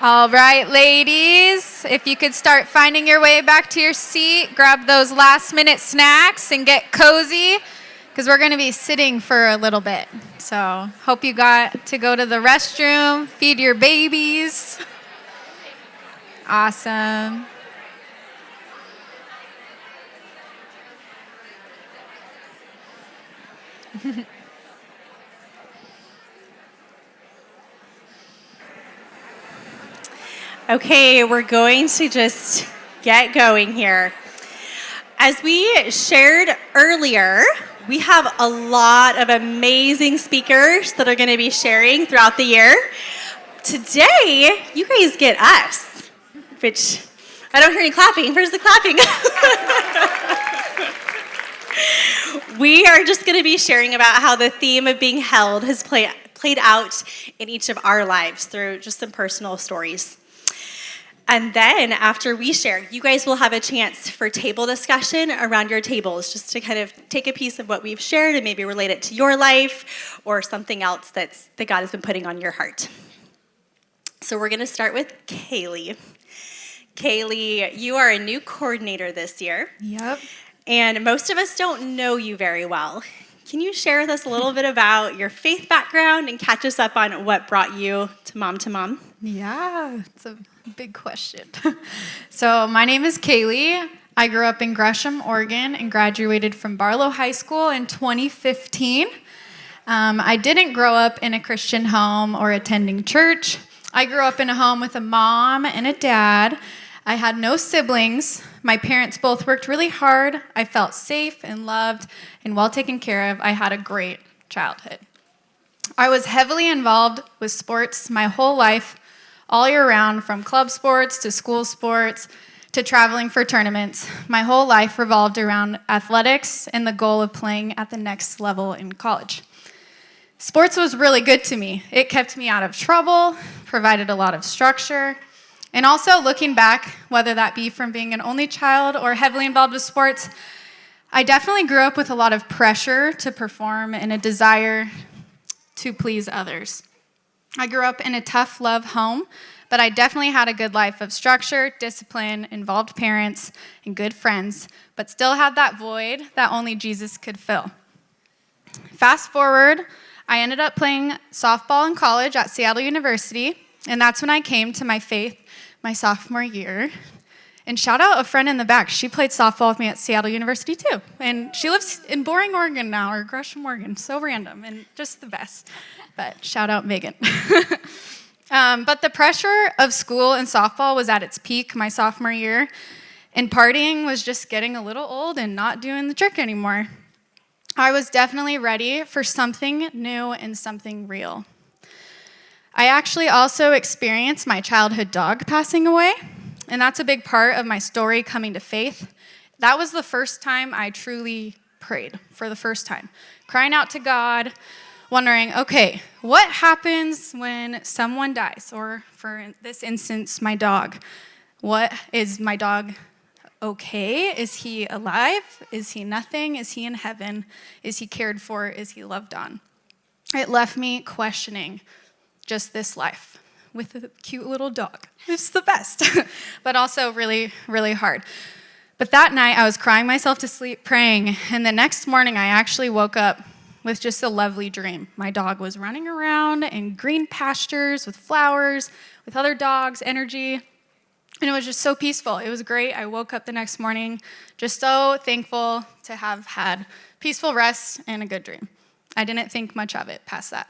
All right, ladies, if you could start finding your way back to your seat, grab those last minute snacks and get cozy because we're going to be sitting for a little bit. So, hope you got to go to the restroom, feed your babies. Awesome. Okay, we're going to just get going here. As we shared earlier, we have a lot of amazing speakers that are going to be sharing throughout the year. Today, you guys get us, which I don't hear any clapping. Where's the clapping? We are just going to be sharing about how the theme of being held has played out in each of our lives through just some personal stories. And then after we share, you guys will have a chance for table discussion around your tables, just to kind of take a piece of what we've shared and maybe relate it to your life or something else that God has been putting on your heart. So we're going to start with Kaylee. Kaylee, you are a new coordinator this year. Yep. And most of us don't know you very well. Can you share with us a little bit about your faith background and catch us up on what brought you to Mom to Mom? Yeah, it's a big question. So my name is Kaylee. I grew up in Gresham, Oregon, and graduated from Barlow High School in 2015. I didn't grow up in a Christian home or attending church. I grew up in a home with a mom and a dad. I had no siblings. My parents both worked really hard. I felt safe and loved and well taken care of. I had a great childhood. I was heavily involved with sports my whole life, all year round, from club sports to school sports to traveling for tournaments. My whole life revolved around athletics and the goal of playing at the next level in college. Sports was really good to me. It kept me out of trouble, provided a lot of structure, and also looking back, whether that be from being an only child or heavily involved with sports, I definitely grew up with a lot of pressure to perform and a desire to please others. I grew up in a tough love home, but I definitely had a good life of structure, discipline, involved parents, and good friends, but still had that void that only Jesus could fill. Fast forward, I ended up playing softball in college at Seattle University, and that's when I came to my faith my sophomore year. And shout out a friend in the back. She played softball with me at Seattle University too. And she lives in Boring, Oregon now, or Gresham, Oregon. So random and just the best. But shout out Megan. But the pressure of school and softball was at its peak my sophomore year. And partying was just getting a little old and not doing the trick anymore. I was definitely ready for something new and something real. I actually also experienced my childhood dog passing away, and that's a big part of my story coming to faith. That was the first time I truly prayed, for the first time, crying out to God, wondering, okay, what happens when someone dies? Or for this instance, my dog. What is my dog okay? Is he alive? Is he nothing? Is he in heaven? Is he cared for? Is he loved on? It left me questioning just this life with a cute little dog. It's the best, but also really, really hard. But that night, I was crying myself to sleep, praying, and the next morning, I actually woke up with just a lovely dream. My dog was running around in green pastures with flowers, with other dogs, energy, and it was just so peaceful. It was great. I woke up the next morning just so thankful to have had peaceful rest and a good dream. I didn't think much of it past that.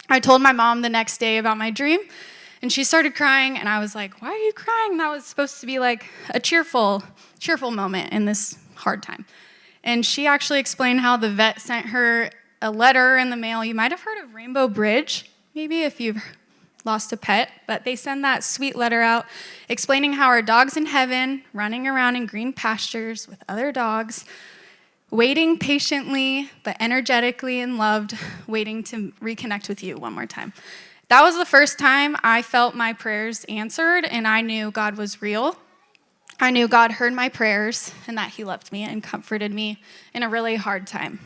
I told my mom the next day about my dream, and she started crying, and I was like, why are you crying? That was supposed to be like a cheerful moment in this hard time. And she actually explained how the vet sent her a letter in the mail. You might have heard of Rainbow Bridge, maybe if you've lost a pet, but they send that sweet letter out explaining how our dog's in heaven, running around in green pastures with other dogs, waiting patiently, but energetically and loved, waiting to reconnect with you one more time. That was the first time I felt my prayers answered, and I knew God was real. I knew God heard my prayers, and that he loved me and comforted me in a really hard time.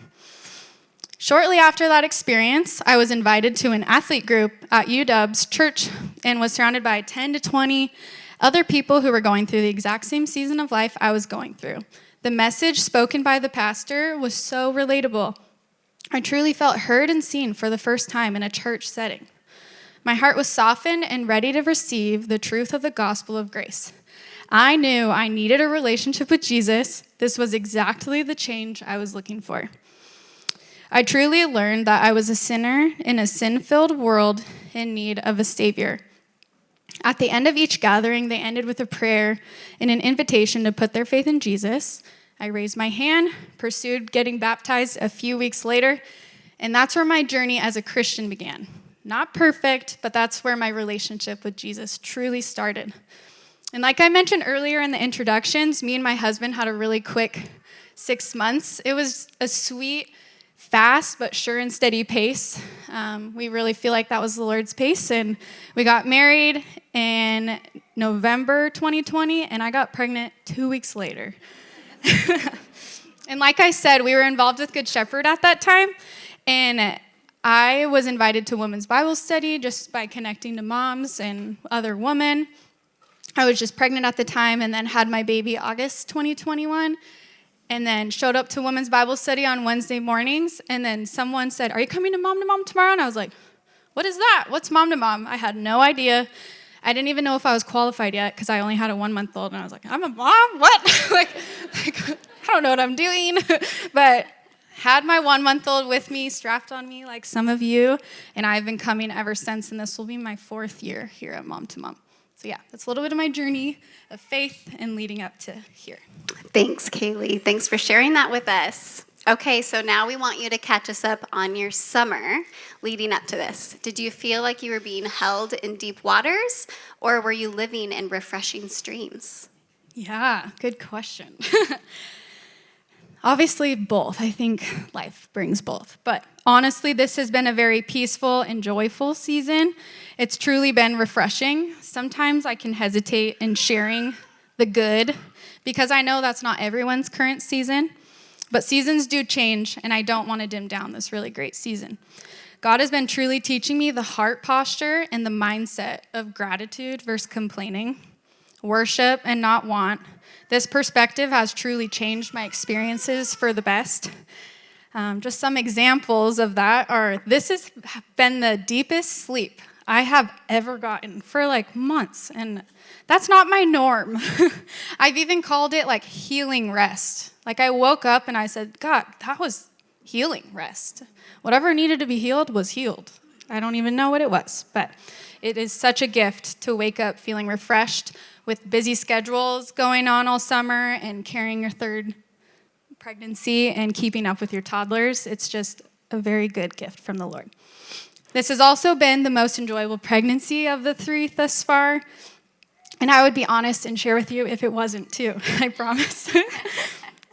Shortly after that experience, I was invited to an athlete group at UW's church and was surrounded by 10 to 20 other people who were going through the exact same season of life I was going through. The message spoken by the pastor was so relatable. I truly felt heard and seen for the first time in a church setting. My heart was softened and ready to receive the truth of the gospel of grace. I knew I needed a relationship with Jesus. This was exactly the change I was looking for. I truly learned that I was a sinner in a sin-filled world in need of a Savior. At the end of each gathering, they ended with a prayer and an invitation to put their faith in Jesus. I raised my hand, pursued getting baptized a few weeks later, and that's where my journey as a Christian began. Not perfect, but that's where my relationship with Jesus truly started. And like I mentioned earlier in the introductions, me and my husband had a really quick 6 months. It was a sweet, fast but sure and steady pace. We really feel like that was the Lord's pace, and we got married in November 2020, and I got pregnant 2 weeks later. And like I said, we were involved with Good Shepherd at that time, and I was invited to women's Bible study just by connecting to moms and other women. I was just pregnant at the time and then had my baby August 2021. And then showed up to women's Bible study on Wednesday mornings, and then someone said, "Are you coming to Mom tomorrow?" And I was like, "What is that? What's Mom to Mom?" I had no idea. I didn't even know if I was qualified yet because I only had a 1-month-old, and I was like, "I'm a mom? What?" like, I don't know what I'm doing. But had my 1-month-old with me, strapped on me like some of you, and I've been coming ever since, and this will be my 4th year here at Mom to Mom. So yeah, that's a little bit of my journey of faith and leading up to here. Thanks, Kaylee. Thanks for sharing that with us. Okay, so now we want you to catch us up on your summer leading up to this. Did you feel like you were being held in deep waters, or were you living in refreshing streams? Yeah, good question. Obviously, both. I think life brings both. But honestly, this has been a very peaceful and joyful season. It's truly been refreshing. Sometimes I can hesitate in sharing the good because I know that's not everyone's current season. But seasons do change, and I don't want to dim down this really great season. God has been truly teaching me the heart posture and the mindset of gratitude versus complaining, worship and not want. This perspective has truly changed my experiences for the best. Just some examples of that are, this has been the deepest sleep I have ever gotten for like months, and that's not my norm. I've even called it like healing rest. Like I woke up and I said, God, that was healing rest. Whatever needed to be healed was healed. I don't even know what it was, but it is such a gift to wake up feeling refreshed with busy schedules going on all summer and carrying your 3rd pregnancy and keeping up with your toddlers. It's just a very good gift from the Lord. This has also been the most enjoyable pregnancy of the 3 thus far. And I would be honest and share with you if it wasn't too, I promise.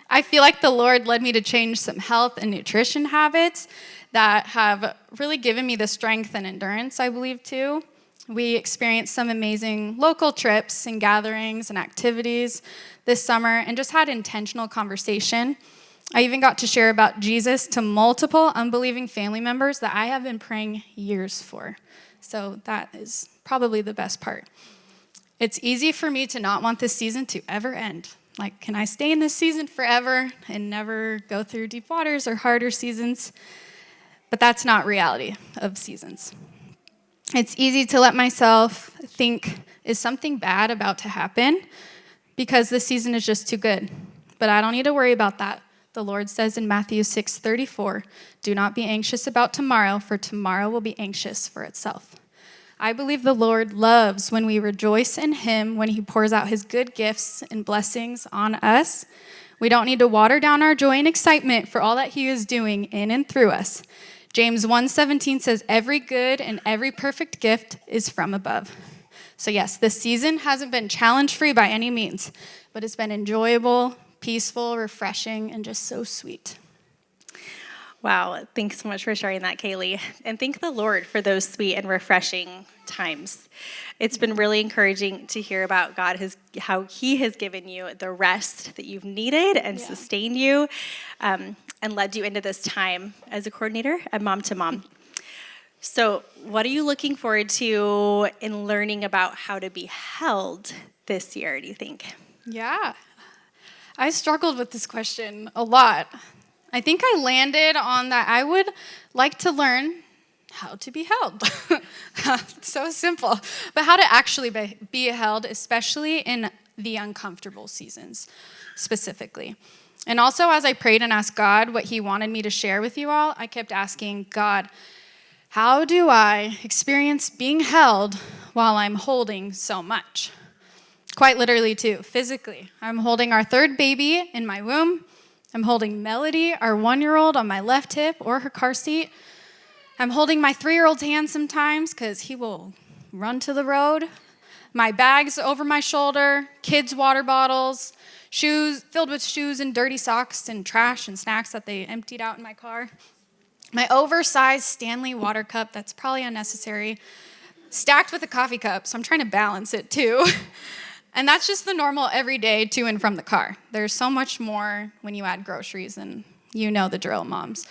I feel like the Lord led me to change some health and nutrition habits that have really given me the strength and endurance, I believe, too. We experienced some amazing local trips and gatherings and activities this summer and just had intentional conversation. I even got to share about Jesus to multiple unbelieving family members that I have been praying years for. So that is probably the best part. It's easy for me to not want this season to ever end. Like, can I stay in this season forever and never go through deep waters or harder seasons? But that's not reality of seasons. It's easy to let myself think, is something bad about to happen? Because this season is just too good. But I don't need to worry about that. The Lord says in Matthew 6:34, "Do not be anxious about tomorrow, for tomorrow will be anxious for itself." I believe the Lord loves when we rejoice in Him, when He pours out His good gifts and blessings on us. We don't need to water down our joy and excitement for all that He is doing in and through us. James 1:17 says, "Every good and every perfect gift is from above." So yes, this season hasn't been challenge-free by any means, but it's been enjoyable, peaceful, refreshing, and just so sweet. Wow, thanks so much for sharing that, Kaylee. And thank the Lord for those sweet and refreshing times. It's been really encouraging to hear about how He has given you the rest that you've needed and sustained you and led you into this time as a coordinator at Mom to Mom. So, what are you looking forward to in learning about how to be held this year, do you think? Yeah. I struggled with this question a lot. I think I landed on that I would like to learn how to be held. So simple. But how to actually be held, especially in the uncomfortable seasons, specifically. And also, as I prayed and asked God what He wanted me to share with you all, I kept asking God, how do I experience being held while I'm holding so much? Quite literally, too, physically. I'm holding our third baby in my womb. I'm holding Melody, our 1-year-old, on my left hip or her car seat. I'm holding my 3-year-old's hand sometimes because he will run to the road. My bags over my shoulder, kids' water bottles, shoes filled with shoes and dirty socks and trash and snacks that they emptied out in my car. My oversized Stanley water cup that's probably unnecessary, stacked with a coffee cup, so I'm trying to balance it too. And that's just the normal everyday to and from the car. There's so much more when you add groceries, and you know the drill, moms.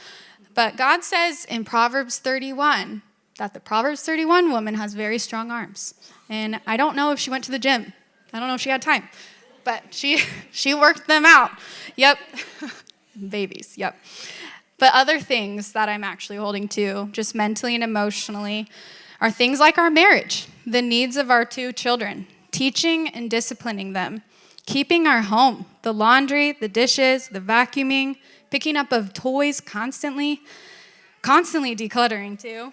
But God says in Proverbs 31 that the Proverbs 31 woman has very strong arms. And I don't know if she went to the gym. I don't know if she had time. But she worked them out. Yep. Babies, yep. But other things that I'm actually holding to, just mentally and emotionally, are things like our marriage, the needs of our 2 children, teaching and disciplining them, keeping our home, the laundry, the dishes, the vacuuming, picking up of toys constantly decluttering too,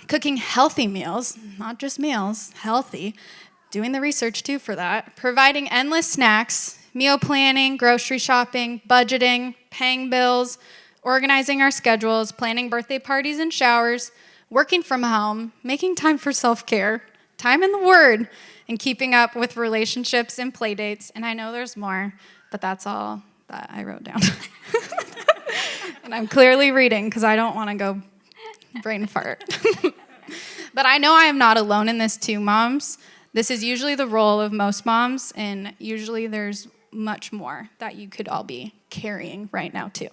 cooking healthy meals, not just meals, healthy, doing the research too for that, providing endless snacks, meal planning, grocery shopping, budgeting, paying bills, organizing our schedules, planning birthday parties and showers, working from home, making time for self-care, time in the Word, and keeping up with relationships and play dates. And I know there's more, but that's all that I wrote down. And I'm clearly reading because I don't want to go brain fart. But I know I am not alone in this too, moms. This is usually the role of most moms, and usually there's much more that you could all be carrying right now too.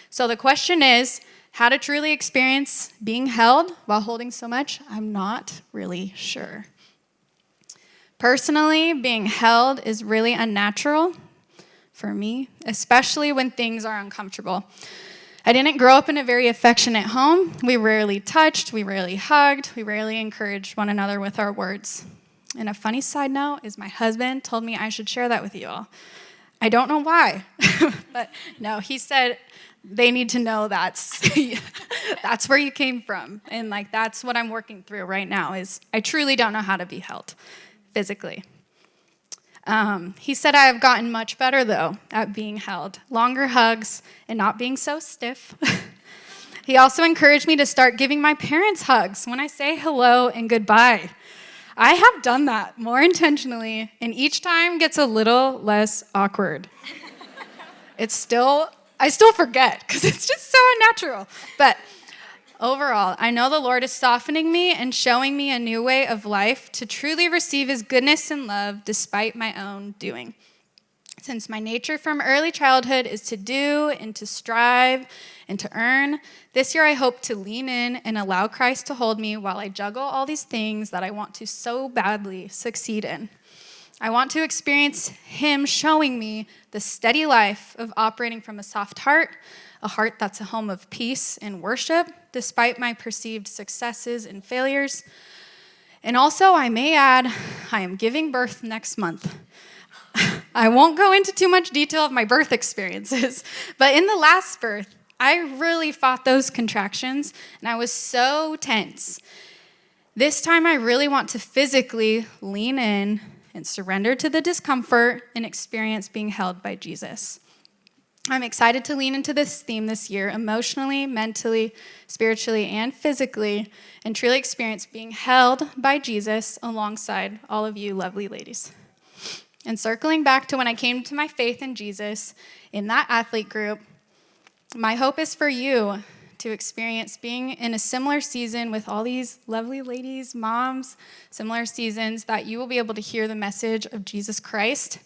So the question is, how to truly experience being held while holding so much? I'm not really sure. Personally, being held is really unnatural for me, especially when things are uncomfortable. I didn't grow up in a very affectionate home. We rarely touched, we rarely hugged, we rarely encouraged one another with our words. And a funny side note is my husband told me I should share that with you all. I don't know why, but no, he said they need to know that's where you came from. And like that's what I'm working through right now is I truly don't know how to be held physically. He said I have gotten much better, though, at being held. Longer hugs and not being so stiff. He also encouraged me to start giving my parents hugs when I say hello and goodbye. I have done that more intentionally, and each time gets a little less awkward. I still forget, because it's just so unnatural. But overall, I know the Lord is softening me and showing me a new way of life to truly receive His goodness and love despite my own doing. Since my nature from early childhood is to do and to strive and to earn, this year I hope to lean in and allow Christ to hold me while I juggle all these things that I want to so badly succeed in. I want to experience Him showing me the steady life of operating from a soft heart, a heart that's a home of peace and worship, despite my perceived successes and failures. And also, I may add, I am giving birth next month. I won't go into too much detail of my birth experiences, but in the last birth, I really fought those contractions, and I was so tense. This time, I really want to physically lean in and surrender to the discomfort and experience being held by Jesus. I'm excited to lean into this theme this year, emotionally, mentally, spiritually, and physically, and truly experience being held by Jesus alongside all of you lovely ladies. And circling back to when I came to my faith in Jesus in that athlete group, My hope is for you to experience being in a similar season with all these lovely ladies, moms, similar seasons, that you will be able to hear the message of Jesus Christ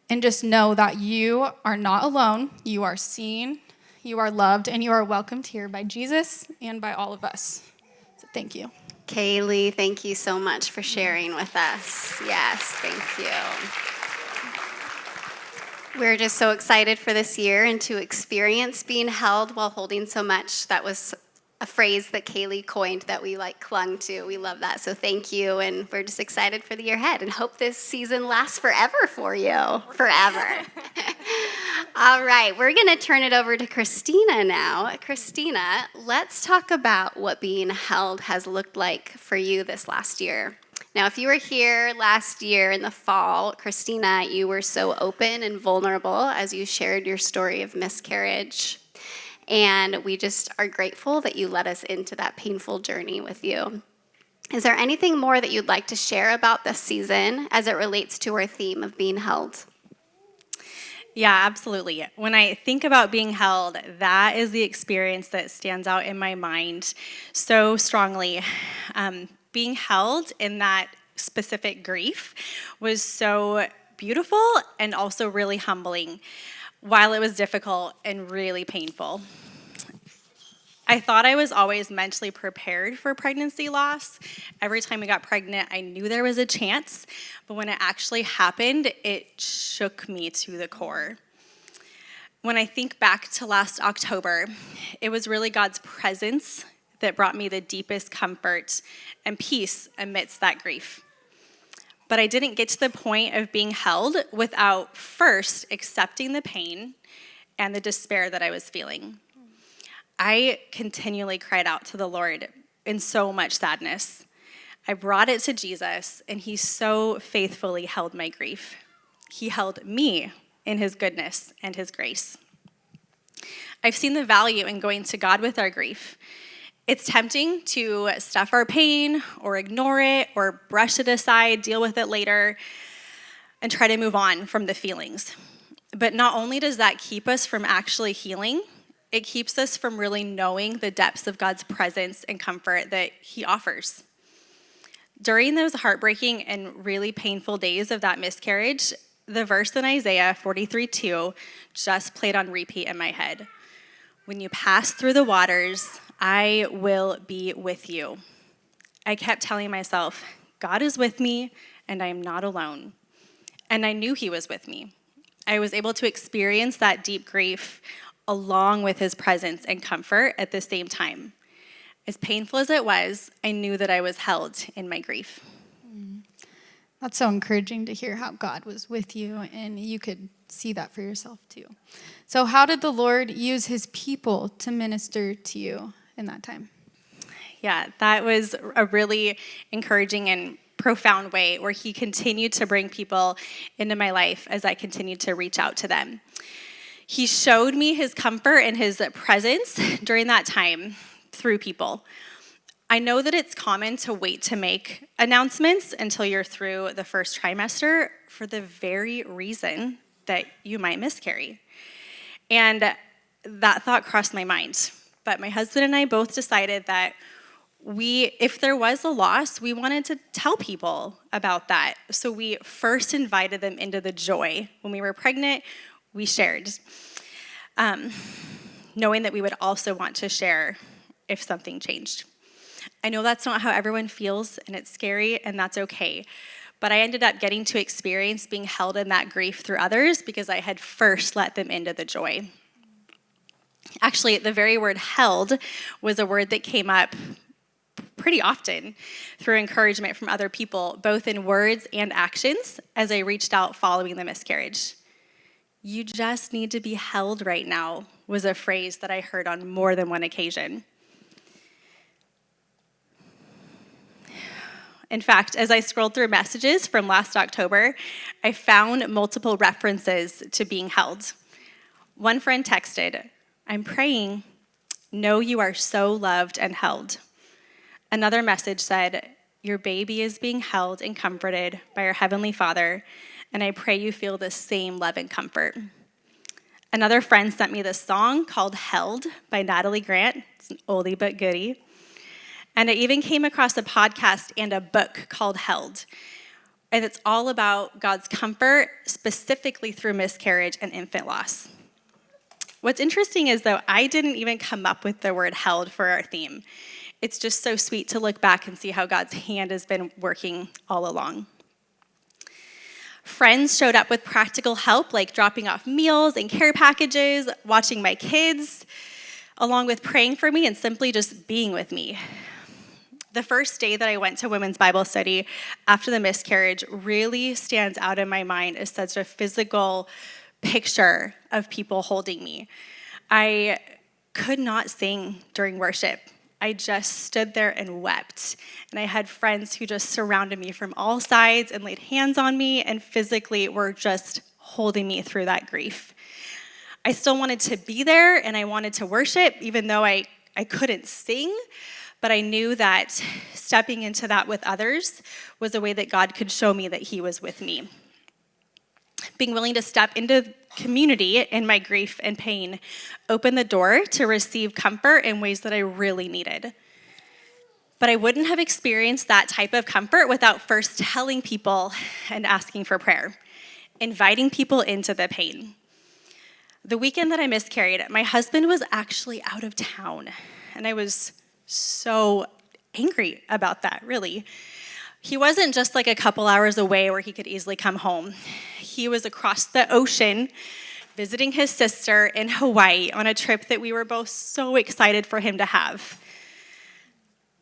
and just know that you are not alone. You are seen, you are loved, and you are welcomed here by Jesus and by all of us. So thank you. Kaylee, thank you so much for sharing with us. Yes, thank you. We're just so excited for this year and to experience being held while holding so much. That was a phrase that Kaylee coined that we clung to. We love that. So thank you. And we're just excited for the year ahead and hope this season lasts forever for you. Forever. All right. We're going to turn it over to Christina now. Christina, let's talk about what being held has looked like for you this last year. Now, if you were here last year in the fall, Christina, you were so open and vulnerable as you shared your story of miscarriage. And we just are grateful that you led us into that painful journey with you. Is there anything more that you'd like to share about this season as it relates to our theme of being held? Yeah, absolutely. When I think about being held, that is the experience that stands out in my mind so strongly. Being held in that specific grief was so beautiful and also really humbling, while it was difficult and really painful. I thought I was always mentally prepared for pregnancy loss. Every time I got pregnant, I knew there was a chance, but when it actually happened, it shook me to the core. When I think back to last October, it was really God's presence that brought me the deepest comfort and peace amidst that grief. But I didn't get to the point of being held without first accepting the pain and the despair that I was feeling. I continually cried out to the Lord in so much sadness. I brought it to Jesus, and he so faithfully held my grief. He held me in his goodness and his grace. I've seen the value in going to God with our grief. It's tempting to stuff our pain or ignore it or brush it aside, deal with it later, and try to move on from the feelings. But not only does that keep us from actually healing, it keeps us from really knowing the depths of God's presence and comfort that he offers. During those heartbreaking and really painful days of that miscarriage, the verse in Isaiah 43:2 just played on repeat in my head. When you pass through the waters, I will be with you. I kept telling myself, God is with me and I am not alone. And I knew he was with me. I was able to experience that deep grief along with his presence and comfort at the same time. As painful as it was, I knew that I was held in my grief. That's so encouraging to hear how God was with you, and you could see that for yourself too. So how did the Lord use his people to minister to you in that time? Yeah, that was a really encouraging and profound way where he continued to bring people into my life as I continued to reach out to them. He showed me his comfort and his presence during that time through people. I know that it's common to wait to make announcements until you're through the first trimester for the very reason that you might miscarry. And that thought crossed my mind. But my husband and I both decided that if there was a loss, we wanted to tell people about that. So we first invited them into the joy. When we were pregnant, we shared, knowing that we would also want to share if something changed. I know that's not how everyone feels, and it's scary, and that's okay. But I ended up getting to experience being held in that grief through others because I had first let them into the joy. Actually, the very word held was a word that came up pretty often through encouragement from other people, both in words and actions, as I reached out following the miscarriage. You just need to be held right now was a phrase that I heard on more than one occasion. In fact, as I scrolled through messages from last October, I found multiple references to being held. One friend texted, "I'm praying, know you are so loved and held." Another message said, "Your baby is being held and comforted by our Heavenly Father, and I pray you feel the same love and comfort." Another friend sent me this song called Held by Natalie Grant. It's an oldie but goodie. And I even came across a podcast and a book called Held. And it's all about God's comfort, specifically through miscarriage and infant loss. What's interesting is, though, I didn't even come up with the word held for our theme. It's just so sweet to look back and see how God's hand has been working all along. Friends showed up with practical help, like dropping off meals and care packages, watching my kids, along with praying for me and simply just being with me. The first day that I went to women's Bible study after the miscarriage really stands out in my mind as such a physical picture of people holding me. I could not sing during worship. I just stood there and wept. And I had friends who just surrounded me from all sides and laid hands on me and physically were just holding me through that grief. I still wanted to be there and I wanted to worship, even though I couldn't sing. But I knew that stepping into that with others was a way that God could show me that He was with me. Being willing to step into community in my grief and pain opened the door to receive comfort in ways that I really needed. But I wouldn't have experienced that type of comfort without first telling people and asking for prayer, inviting people into the pain. The weekend that I miscarried, my husband was actually out of town, and I was so angry about that, really. He wasn't just like a couple hours away where he could easily come home. He was across the ocean visiting his sister in Hawaii on a trip that we were both so excited for him to have.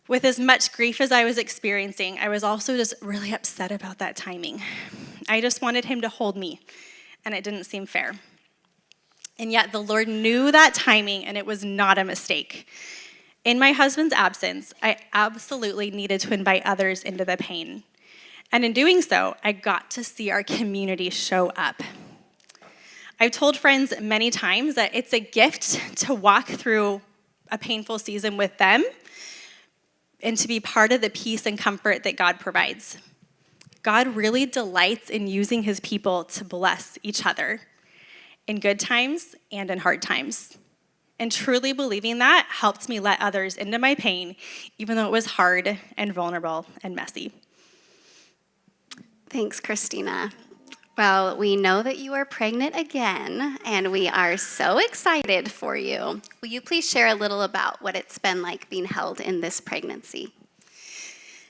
With as much grief as I was experiencing, I was also just really upset about that timing. I just wanted him to hold me, and it didn't seem fair. And yet the Lord knew that timing, and it was not a mistake. In my husband's absence, I absolutely needed to invite others into the pain. And in doing so, I got to see our community show up. I've told friends many times that it's a gift to walk through a painful season with them and to be part of the peace and comfort that God provides. God really delights in using His people to bless each other in good times and in hard times. And truly believing that helped me let others into my pain, even though it was hard and vulnerable and messy. Thanks, Christina. Well, we know that you are pregnant again, and we are so excited for you. Will you please share a little about what it's been like being held in this pregnancy?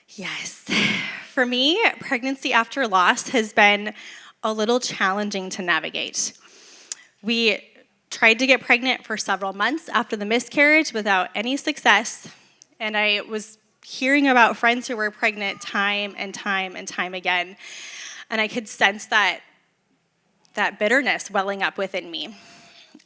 Yes. For me, pregnancy after loss has been a little challenging to navigate. We tried to get pregnant for several months after the miscarriage without any success, and I was hearing about friends who were pregnant time and time and time again, and I could sense that bitterness welling up within me.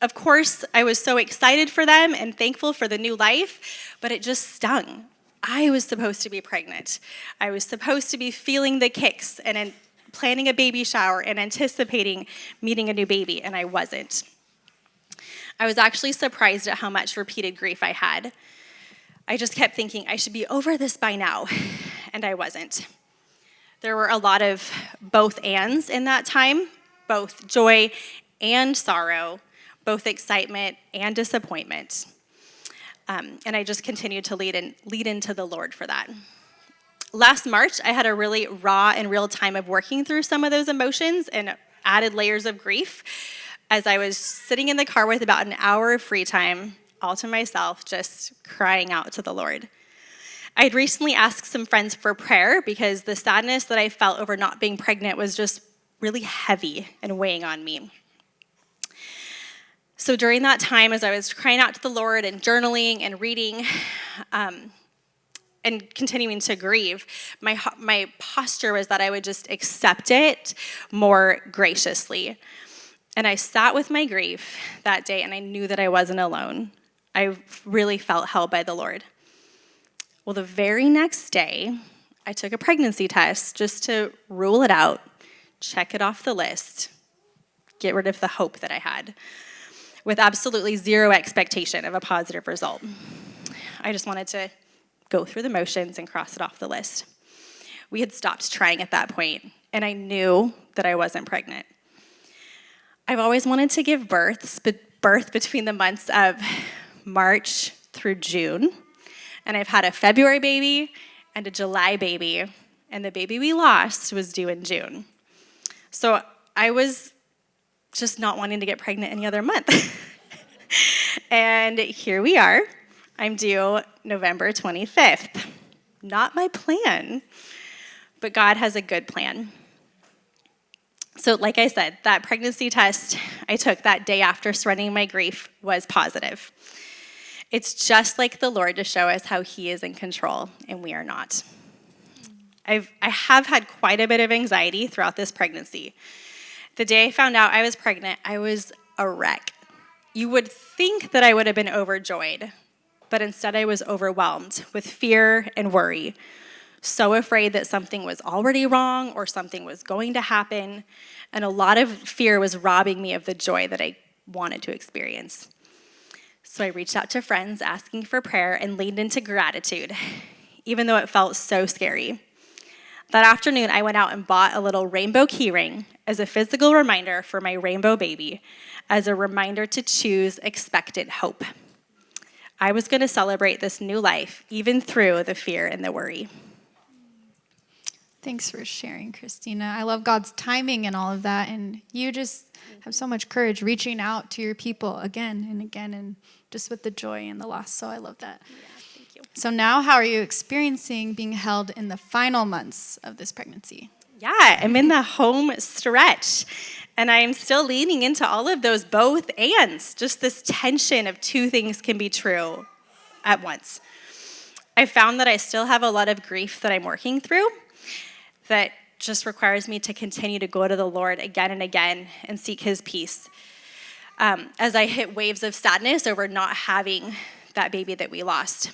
Of course, I was so excited for them and thankful for the new life, but it just stung. I was supposed to be pregnant. I was supposed to be feeling the kicks and planning a baby shower and anticipating meeting a new baby, and I wasn't. I was actually surprised at how much repeated grief I had. I just kept thinking I should be over this by now, and I wasn't. There were a lot of both ands in that time, both joy and sorrow, both excitement and disappointment. And I just continued to lead into the Lord for that. Last March, I had a really raw and real time of working through some of those emotions and added layers of grief as I was sitting in the car with about an hour of free time, all to myself, just crying out to the Lord. I'd recently asked some friends for prayer because the sadness that I felt over not being pregnant was just really heavy and weighing on me. So during that time, as I was crying out to the Lord and journaling and reading and continuing to grieve, my posture was that I would just accept it more graciously. And I sat with my grief that day, and I knew that I wasn't alone. I really felt held by the Lord. Well, the very next day, I took a pregnancy test just to rule it out, check it off the list, get rid of the hope that I had, with absolutely zero expectation of a positive result. I just wanted to go through the motions and cross it off the list. We had stopped trying at that point, and I knew that I wasn't pregnant. I've always wanted to give birth between the months of March through June. And I've had a February baby and a July baby, and the baby we lost was due in June. So I was just not wanting to get pregnant any other month. And here we are. I'm due November 25th. Not my plan, but God has a good plan. So like I said, that pregnancy test I took that day after surrendering my grief was positive. It's just like the Lord to show us how he is in control and we are not. I have had quite a bit of anxiety throughout this pregnancy. The day I found out I was pregnant, I was a wreck. You would think that I would have been overjoyed, but instead I was overwhelmed with fear and worry. So afraid that something was already wrong or something was going to happen, and a lot of fear was robbing me of the joy that I wanted to experience. So I reached out to friends asking for prayer and leaned into gratitude, even though it felt so scary. That afternoon, I went out and bought a little rainbow keyring as a physical reminder for my rainbow baby, as a reminder to choose expectant hope. I was going to celebrate this new life, even through the fear and the worry. Thanks for sharing, Christina. I love God's timing and all of that. And you just have so much courage reaching out to your people again and again, and just with the joy and the loss. So I love that. Yeah, thank you. So now how are you experiencing being held in the final months of this pregnancy? Yeah, I'm in the home stretch, and I'm still leaning into all of those both ands, just this tension of two things can be true at once. I found that I still have a lot of grief that I'm working through that just requires me to continue to go to the Lord again and again and seek his peace as I hit waves of sadness over not having that baby that we lost.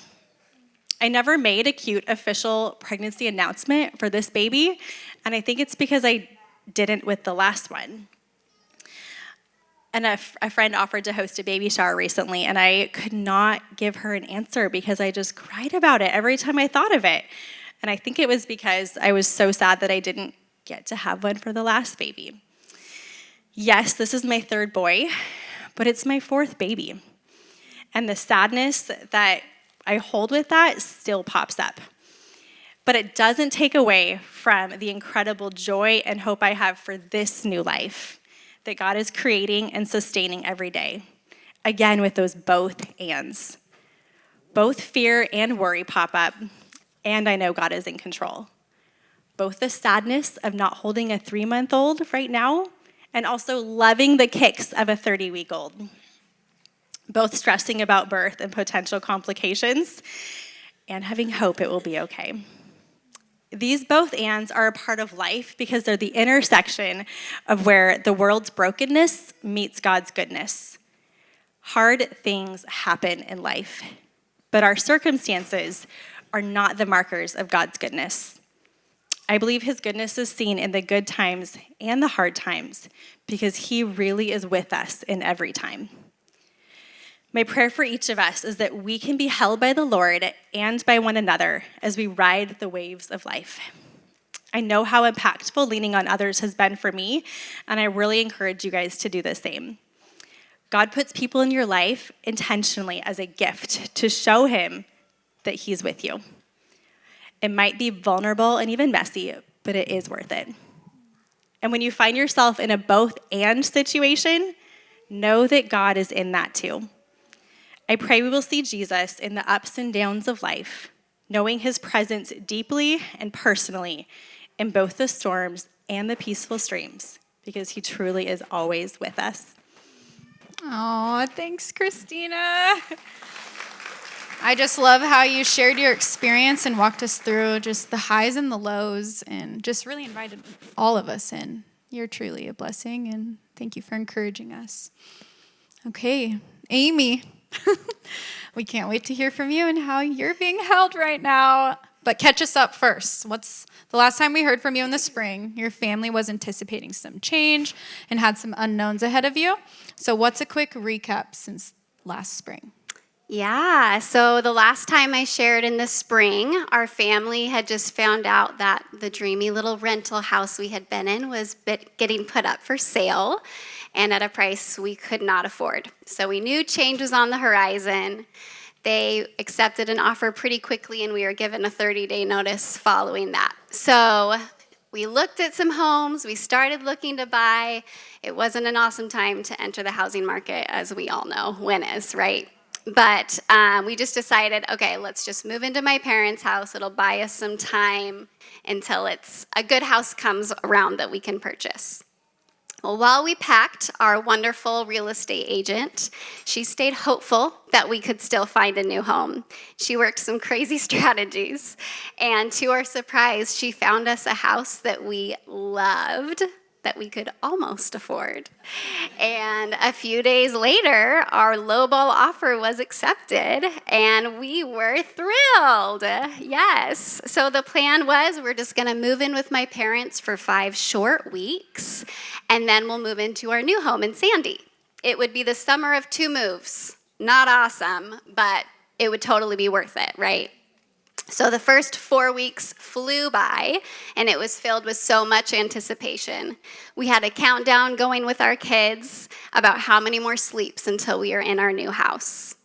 I never made a cute official pregnancy announcement for this baby, and I think it's because I didn't with the last one. And a friend offered to host a baby shower recently, and I could not give her an answer because I just cried about it every time I thought of it. And I think it was because I was so sad that I didn't get to have one for the last baby. Yes, this is my third boy, but it's my fourth baby. And the sadness that I hold with that still pops up. But it doesn't take away from the incredible joy and hope I have for this new life that God is creating and sustaining every day. Again, with those both ands. Both fear and worry pop up, and I know God is in control. Both the sadness of not holding a 3-month-old right now, and also loving the kicks of a 30-week-old. Both stressing about birth and potential complications, and having hope it will be okay. These both ands are a part of life because they're the intersection of where the world's brokenness meets God's goodness. Hard things happen in life, but our circumstances are not the markers of God's goodness. I believe his goodness is seen in the good times and the hard times because he really is with us in every time. My prayer for each of us is that we can be held by the Lord and by one another as we ride the waves of life. I know how impactful leaning on others has been for me, and I really encourage you guys to do the same. God puts people in your life intentionally as a gift to show him that he's with you. It might be vulnerable and even messy, but it is worth it. And when you find yourself in a both and situation, know that God is in that too. I pray we will see Jesus in the ups and downs of life, knowing his presence deeply and personally in both the storms and the peaceful streams, because he truly is always with us. Oh, thanks, Christina. I just love how you shared your experience and walked us through just the highs and the lows and just really invited all of us in. You're truly a blessing, and thank you for encouraging us. Okay, Amy. We can't wait to hear from you and how you're being held right now. But catch us up first. What's the last time we heard from you in the spring? Your family was anticipating some change and had some unknowns ahead of you. So what's a quick recap since last spring? Yeah, so the last time I shared in the spring, our family had just found out that the dreamy little rental house we had been in was getting put up for sale. and at a price we could not afford. So we knew change was on the horizon. They accepted an offer pretty quickly, and we were given a 30-day notice following that. So we looked at some homes. We started looking to buy. It wasn't an awesome time to enter the housing market, as we all know when is, right? But we just decided, okay, let's just move into my parents' house. It'll buy us some time until a good house comes around that we can purchase. Well, while we packed, our wonderful real estate agent, she stayed hopeful that we could still find a new home. She worked some crazy strategies, and to our surprise, she found us a house that we loved, that we could almost afford. And a few days later, our lowball offer was accepted, and we were thrilled. Yes. So the plan was we're just going to move in with my parents for 5 short weeks, and then we'll move into our new home in Sandy. It would be the summer of 2 moves. Not awesome, but it would totally be worth it, right? So the first 4 weeks flew by, and it was filled with so much anticipation. We had a countdown going with our kids about how many more sleeps until we are in our new house.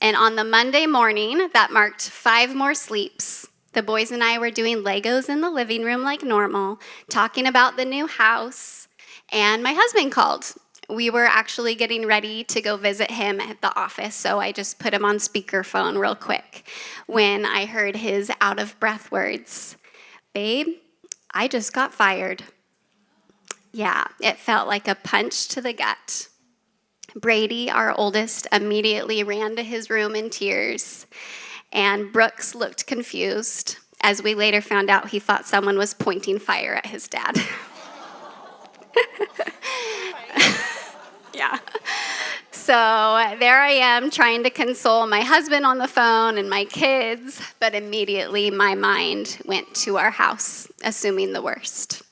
And on the Monday morning, that marked 5 more sleeps. The boys and I were doing Legos in the living room like normal, talking about the new house, and my husband called. We were actually getting ready to go visit him at the office, so I just put him on speakerphone real quick when I heard his out-of-breath words. Babe, I just got fired. Yeah, it felt like a punch to the gut. Brady, our oldest, immediately ran to his room in tears, and Brooks looked confused. As we later found out, he thought someone was pointing fire at his dad. Yeah. So there I am trying to console my husband on the phone and my kids, but immediately my mind went to our house, assuming the worst.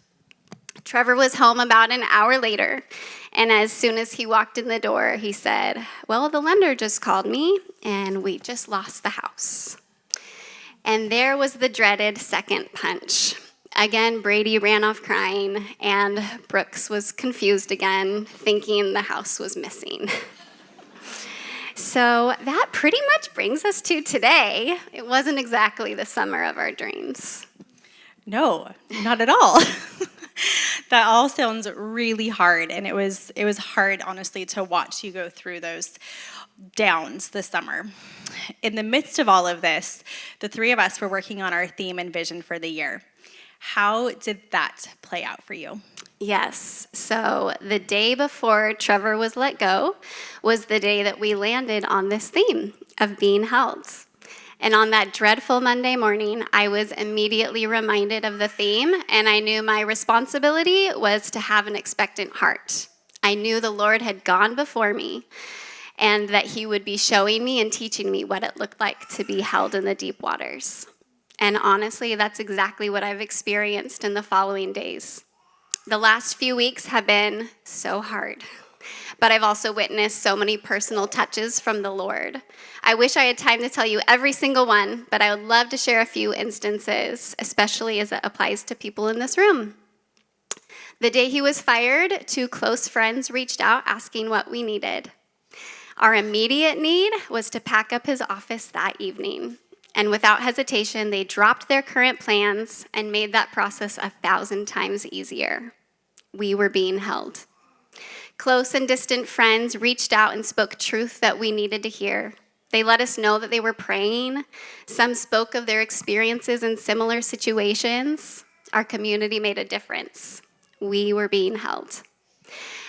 Trevor was home about an hour later, and as soon as he walked in the door, he said, well, the lender just called me, and we just lost the house. And there was the dreaded second punch. Again, Brady ran off crying, and Brooks was confused again, thinking the house was missing. So that pretty much brings us to today. It wasn't exactly the summer of our dreams. No, not at all. That all sounds really hard, and it was hard, honestly, to watch you go through those downs this summer. In the midst of all of this, the 3 of us were working on our theme and vision for the year. How did that play out for you? Yes. So the day before Trevor was let go was the day that we landed on this theme of being held. And on that dreadful Monday morning, I was immediately reminded of the theme, and I knew my responsibility was to have an expectant heart. I knew the Lord had gone before me, and that he would be showing me and teaching me what it looked like to be held in the deep waters. And honestly, that's exactly what I've experienced in the following days. The last few weeks have been so hard, but I've also witnessed so many personal touches from the Lord. I wish I had time to tell you every single one, but I would love to share a few instances, especially as it applies to people in this room. The day he was fired, 2 close friends reached out asking what we needed. Our immediate need was to pack up his office that evening. And without hesitation, they dropped their current plans and made that process 1,000 times easier. We were being held. Close and distant friends reached out and spoke truth that we needed to hear. They let us know that they were praying. Some spoke of their experiences in similar situations. Our community made a difference. We were being held.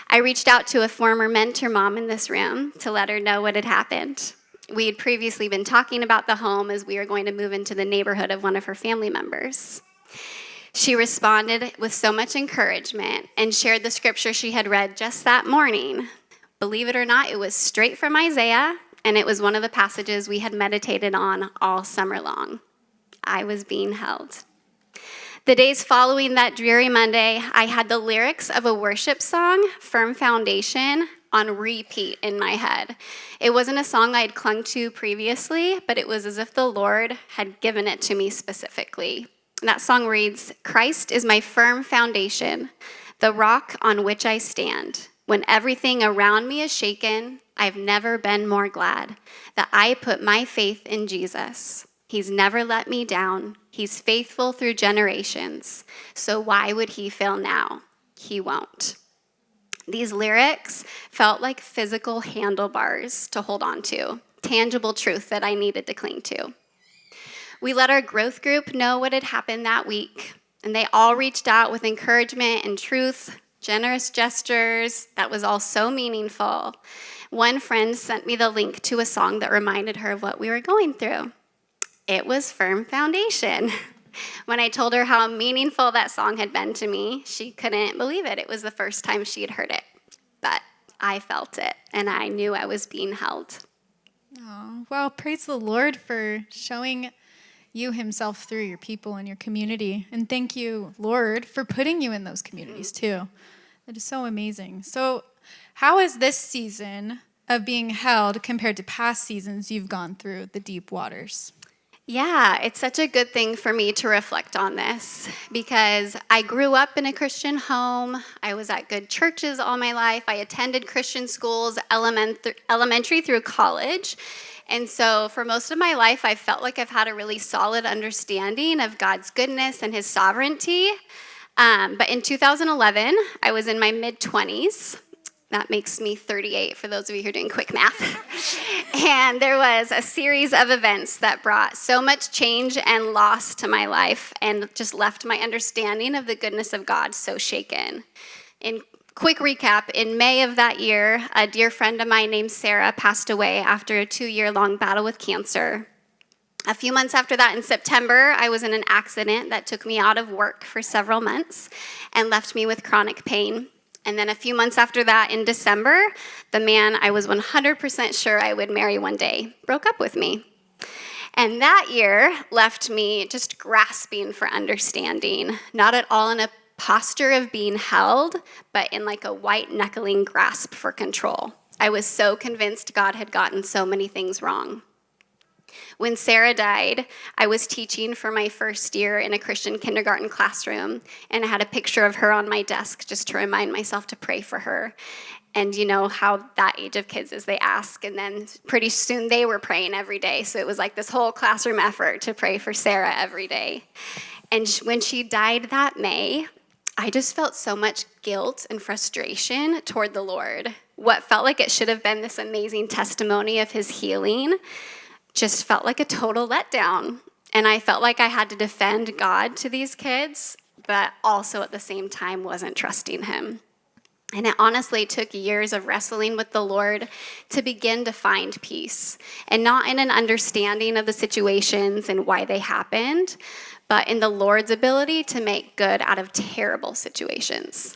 I reached out to a former mentor mom in this room to let her know what had happened. We had previously been talking about the home as we were going to move into the neighborhood of one of her family members. She responded with so much encouragement and shared the scripture she had read just that morning. Believe it or not, it was straight from Isaiah, and it was one of the passages we had meditated on all summer long. I was being held. The days following that dreary Monday, I had the lyrics of a worship song, Firm Foundation, on repeat in my head. It wasn't a song I had clung to previously, but it was as if the Lord had given it to me specifically. And that song reads, Christ is my firm foundation, the rock on which I stand. When everything around me is shaken, I've never been more glad that I put my faith in Jesus. He's never let me down. He's faithful through generations. So why would he fail now? He won't. These lyrics felt like physical handlebars to hold on to, tangible truth that I needed to cling to. We let our growth group know what had happened that week, and they all reached out with encouragement and truth, generous gestures. That was all so meaningful. One friend sent me the link to a song that reminded her of what we were going through. It was Firm Foundation. When I told her how meaningful that song had been to me, she couldn't believe it. It was the first time she had heard it. But I felt it, and I knew I was being held. Oh, well, praise the Lord for showing you himself through your people and your community. And thank you, Lord, for putting you in those communities too. That is so amazing. So how is this season of being held compared to past seasons you've gone through the deep waters? Yeah, it's such a good thing for me to reflect on this because I grew up in a Christian home. I was at good churches all my life. I attended Christian schools, elementary through college. And so for most of my life, I felt like I've had a really solid understanding of God's goodness and his sovereignty. But in 2011, I was in my mid-20s. That makes me 38 for those of you who are doing quick math. And there was a series of events that brought so much change and loss to my life and just left my understanding of the goodness of God so shaken. In quick recap, in May of that year, a dear friend of mine named Sarah passed away after a 2-year-long battle with cancer. A few months after that, in September, I was in an accident that took me out of work for several months and left me with chronic pain. And then a few months after that, in December, the man I was 100% sure I would marry one day broke up with me. And that year left me just grasping for understanding, not at all in a posture of being held, but in like a white-knuckling grasp for control. I was so convinced God had gotten so many things wrong. When Sarah died, I was teaching for my first year in a Christian kindergarten classroom, and I had a picture of her on my desk just to remind myself to pray for her. And you know how that age of kids is, they ask, and then pretty soon they were praying every day. So it was like this whole classroom effort to pray for Sarah every day. And when she died that May, I just felt so much guilt and frustration toward the Lord. What felt like it should have been this amazing testimony of his healing just felt like a total letdown. And I felt like I had to defend God to these kids, but also at the same time wasn't trusting him. And it honestly took years of wrestling with the Lord to begin to find peace. And not in an understanding of the situations and why they happened, but in the Lord's ability to make good out of terrible situations.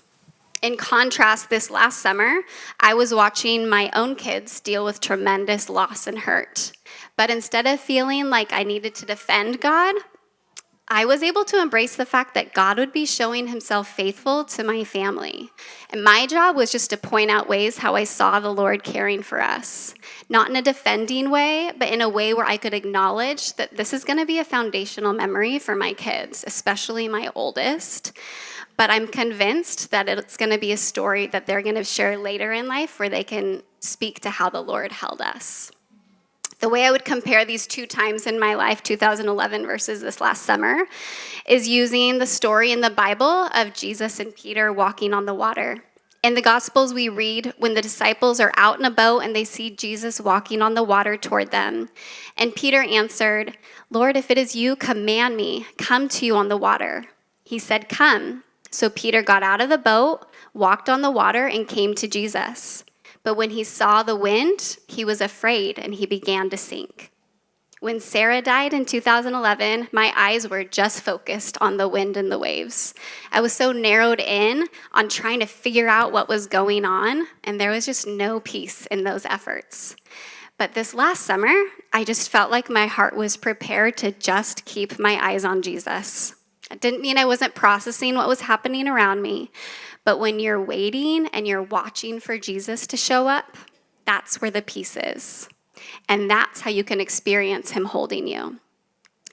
In contrast, this last summer, I was watching my own kids deal with tremendous loss and hurt. But instead of feeling like I needed to defend God, I was able to embrace the fact that God would be showing himself faithful to my family. And my job was just to point out ways how I saw the Lord caring for us. Not in a defending way, but in a way where I could acknowledge that this is going to be a foundational memory for my kids, especially my oldest. But I'm convinced that it's going to be a story that they're going to share later in life where they can speak to how the Lord held us. The way I would compare these two times in my life, 2011 versus this last summer, is using the story in the Bible of Jesus and Peter walking on the water. In the Gospels, we read when the disciples are out in a boat and they see Jesus walking on the water toward them. And Peter answered, "Lord, if it is you, command me, come to you on the water." He said, "Come." So Peter got out of the boat, walked on the water, and came to Jesus. But when he saw the wind, he was afraid and he began to sink. When Sarah died in 2011, my eyes were just focused on the wind and the waves. I was so narrowed in on trying to figure out what was going on, and there was just no peace in those efforts. But this last summer, I just felt like my heart was prepared to just keep my eyes on Jesus. It didn't mean I wasn't processing what was happening around me, but when you're waiting and you're watching for Jesus to show up, that's where the peace is. And that's how you can experience him holding you.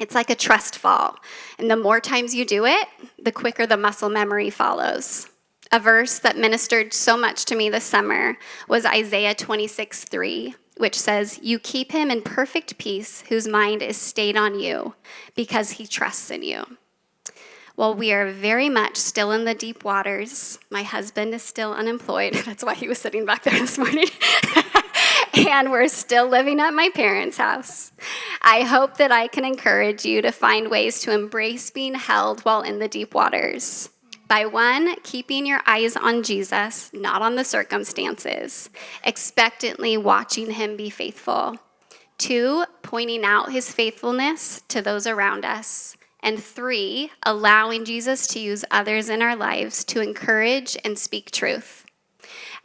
It's like a trust fall. And the more times you do it, the quicker the muscle memory follows. A verse that ministered so much to me this summer was Isaiah 26:3, which says, "You keep him in perfect peace whose mind is stayed on you because he trusts in you." Well, we are very much still in the deep waters. My husband is still unemployed. That's why he was sitting back there this morning. And we're still living at my parents' house. I hope that I can encourage you to find ways to embrace being held while in the deep waters. By one, keeping your eyes on Jesus, not on the circumstances, expectantly watching him be faithful. Two, pointing out his faithfulness to those around us. And three, allowing Jesus to use others in our lives to encourage and speak truth.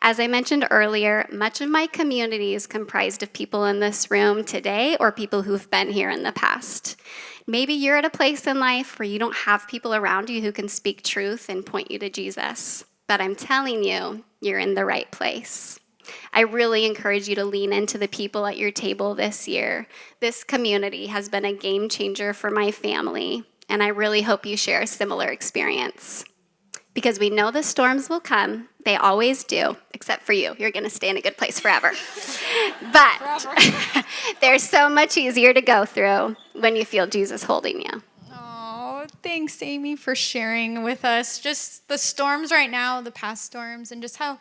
As I mentioned earlier, much of my community is comprised of people in this room today or people who've been here in the past. Maybe you're at a place in life where you don't have people around you who can speak truth and point you to Jesus. But I'm telling you, you're in the right place. I really encourage you to lean into the people at your table this year. This community has been a game changer for my family, and I really hope you share a similar experience. Because we know the storms will come. They always do, except for you. You're going to stay in a good place forever. But they're so much easier to go through when you feel Jesus holding you. Oh, thanks, Amy, for sharing with us just the storms right now, the past storms, and just how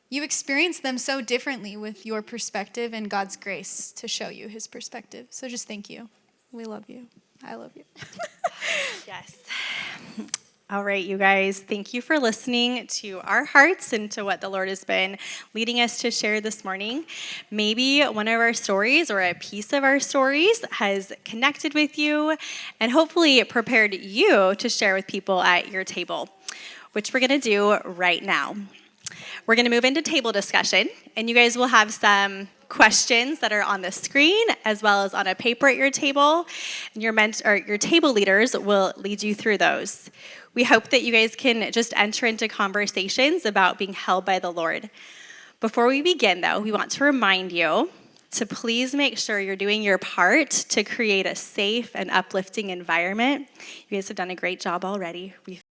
you experience them so differently with your perspective and God's grace to show you his perspective. So just thank you. We love you. I love you. Yes. All right, you guys, thank you for listening to our hearts and to what the Lord has been leading us to share this morning. Maybe one of our stories or a piece of our stories has connected with you and hopefully prepared you to share with people at your table, which we're going to do right now. We're going to move into table discussion, and you guys will have some questions that are on the screen as well as on a paper at your table. And your table leaders will lead you through those. We hope that you guys can just enter into conversations about being held by the Lord. Before we begin, though, we want to remind you to please make sure you're doing your part to create a safe and uplifting environment. You guys have done a great job already.